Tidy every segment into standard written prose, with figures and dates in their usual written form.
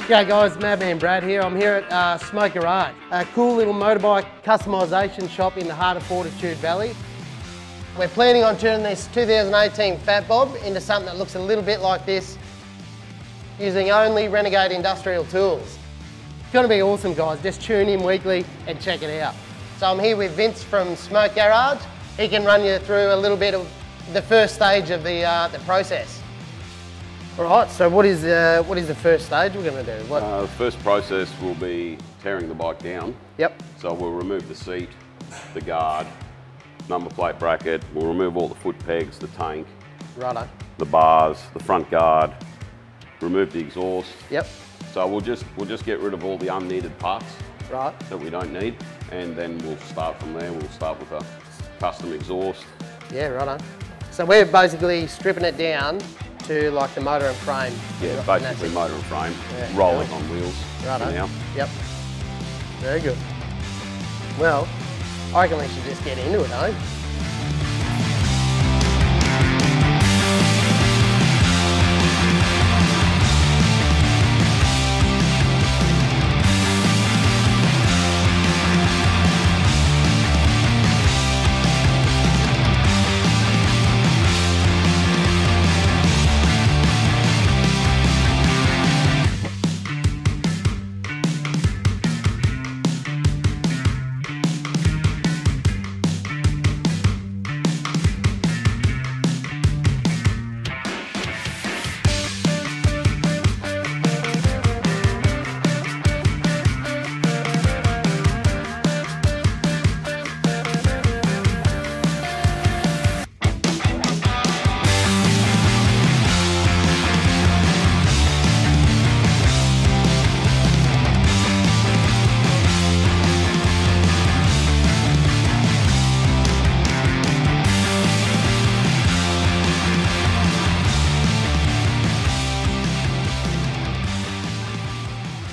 G'day guys, Madman Brad here. I'm here at 𝐒𝐫𝐚𝐝 Garage, a cool little motorbike customisation shop in the heart of Fortitude Valley. We're planning on turning this 2018 Fat Bob into something that looks a little bit like this, using only Renegade industrial tools. It's going to be awesome guys, just tune in weekly and check it out. So I'm here with Vince from 𝐒𝐫𝐚𝐝 Garage. He can run you through a little bit of the first stage of the process. Alright, so what is the first stage we're going to do? The first process will be tearing the bike down. Yep. So we'll remove the seat, the guard, number plate bracket, we'll remove all the foot pegs, the tank, righto, the bars, the front guard, remove the exhaust. Yep. So we'll just get rid of all the unneeded parts right. that we don't need, and then we'll start from there. We'll start with a custom exhaust. Yeah, righto. So we're basically stripping it down to like the motor and frame. Yeah, basically motor and frame, rolling on wheels. Righto. Now. Yep. Very good. Well, I reckon we should just get into it, eh?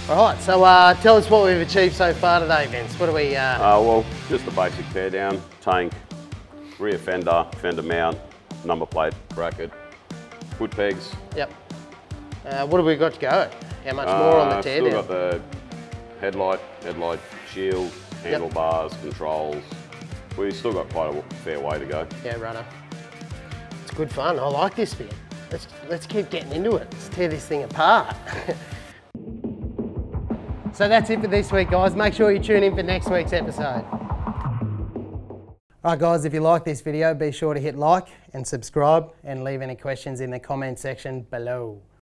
Alright, so tell us what we've achieved so far today, Vince. What do we... Well, just a basic tear down, tank, rear fender, fender mount, number plate bracket, foot pegs. Yep. What have we got to go? How much more on the tear down? Still got the headlight shield, handlebars, controls. We've still got quite a fair way to go. Yeah, righto. It's good fun. I like this bit. Let's keep getting into it. Let's tear this thing apart. So that's it for this week, guys. Make sure you tune in for next week's episode. Alright guys, if you like this video, be sure to hit like and subscribe and leave any questions in the comment section below.